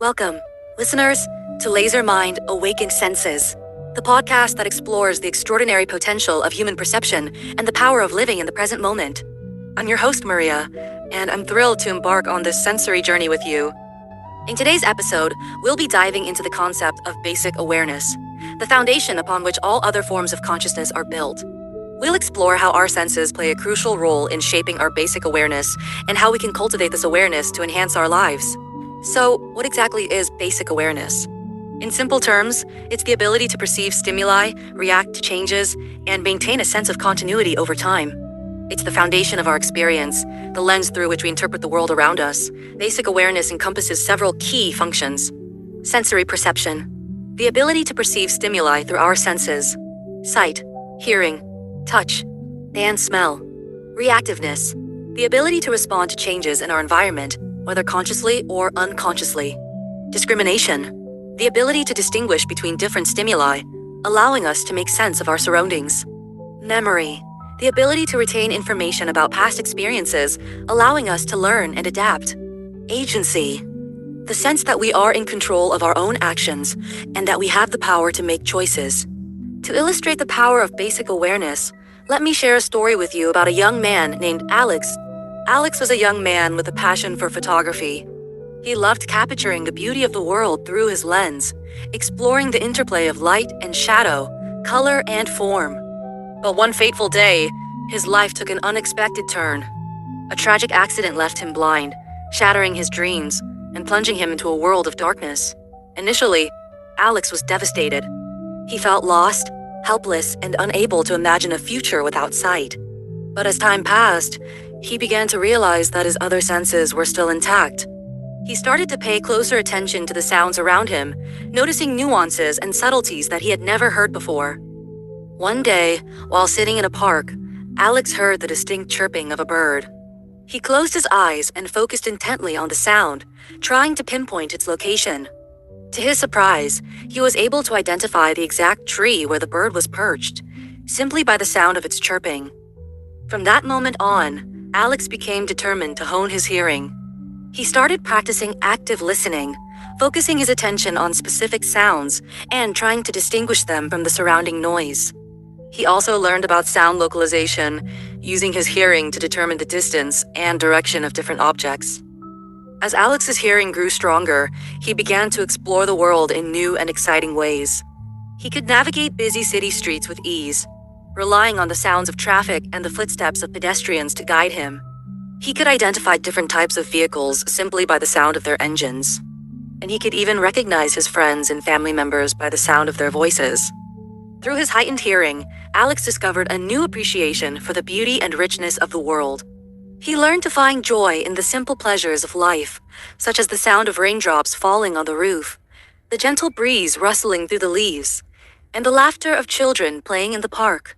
Welcome, listeners, to Laser Mind Awaken Senses, the podcast that explores the extraordinary potential of human perception and the power of living in the present moment. I'm your host, Maria, and I'm thrilled to embark on this sensory journey with you. In today's episode, we'll be diving into the concept of basic awareness, the foundation upon which all other forms of consciousness are built. We'll explore how our senses play a crucial role in shaping our basic awareness and how we can cultivate this awareness to enhance our lives. So, what exactly is basic awareness? In simple terms, it's the ability to perceive stimuli, react to changes, and maintain a sense of continuity over time. It's the foundation of our experience, the lens through which we interpret the world around us. Basic awareness encompasses several key functions. Sensory perception, the ability to perceive stimuli through our senses, sight, hearing, touch, and smell. Reactiveness, the ability to respond to changes in our environment, whether consciously or unconsciously. Discrimination, the ability to distinguish between different stimuli, allowing us to make sense of our surroundings. Memory, the ability to retain information about past experiences, allowing us to learn and adapt. Agency, the sense that we are in control of our own actions and that we have the power to make choices. To illustrate the power of basic awareness, let me share a story with you about a young man named Alex. Alex was a young man with a passion for photography. He loved capturing the beauty of the world through his lens, exploring the interplay of light and shadow, color and form. But one fateful day, his life took an unexpected turn. A tragic accident left him blind, shattering his dreams and plunging him into a world of darkness. Initially, Alex was devastated. He felt lost, helpless, and unable to imagine a future without sight. But as time passed, he began to realize that his other senses were still intact. He started to pay closer attention to the sounds around him, noticing nuances and subtleties that he had never heard before. One day, while sitting in a park, Alex heard the distinct chirping of a bird. He closed his eyes and focused intently on the sound, trying to pinpoint its location. To his surprise, he was able to identify the exact tree where the bird was perched, simply by the sound of its chirping. From that moment on, Alex became determined to hone his hearing. He started practicing active listening, focusing his attention on specific sounds and trying to distinguish them from the surrounding noise. He also learned about sound localization, using his hearing to determine the distance and direction of different objects. As Alex's hearing grew stronger, he began to explore the world in new and exciting ways. He could navigate busy city streets with ease, relying on the sounds of traffic and the footsteps of pedestrians to guide him. He could identify different types of vehicles simply by the sound of their engines. And he could even recognize his friends and family members by the sound of their voices. Through his heightened hearing, Alex discovered a new appreciation for the beauty and richness of the world. He learned to find joy in the simple pleasures of life, such as the sound of raindrops falling on the roof, the gentle breeze rustling through the leaves, and the laughter of children playing in the park.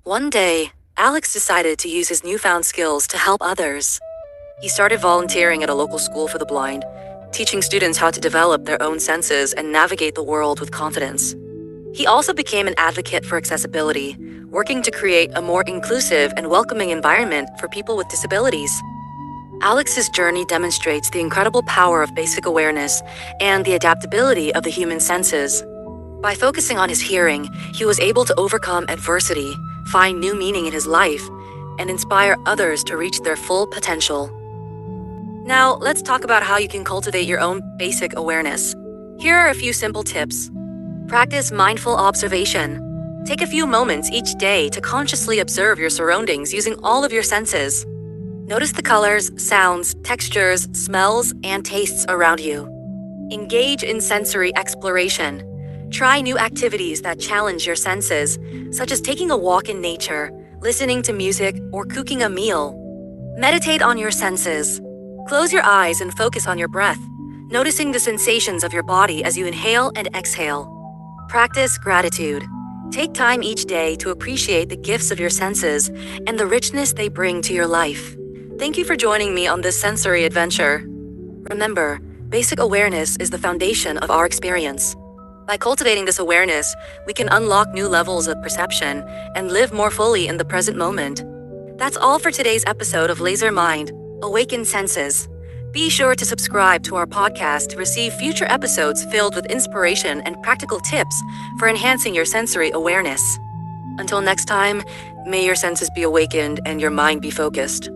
One day, Alex decided to use his newfound skills to help others. He started volunteering at a local school for the blind, teaching students how to develop their own senses and navigate the world with confidence. He also became an advocate for accessibility, working to create a more inclusive and welcoming environment for people with disabilities. Alex's journey demonstrates the incredible power of basic awareness and the adaptability of the human senses. By focusing on his hearing, he was able to overcome adversity, find new meaning in his life, and inspire others to reach their full potential. Now, let's talk about how you can cultivate your own basic awareness. Here are a few simple tips. Practice mindful observation. Take a few moments each day to consciously observe your surroundings using all of your senses. Notice the colors, sounds, textures, smells, and tastes around you. Engage in sensory exploration. Try new activities that challenge your senses, such as taking a walk in nature, listening to music, or cooking a meal. Meditate on your senses. Close your eyes and focus on your breath, noticing the sensations of your body as you inhale and exhale. Practice gratitude. Take time each day to appreciate the gifts of your senses and the richness they bring to your life. Thank you for joining me on this sensory adventure. Remember, basic awareness is the foundation of our experience. By cultivating this awareness, we can unlock new levels of perception and live more fully in the present moment. That's all for today's episode of Laser Mind, Awaken Senses. Be sure to subscribe to our podcast to receive future episodes filled with inspiration and practical tips for enhancing your sensory awareness. Until next time, may your senses be awakened and your mind be focused.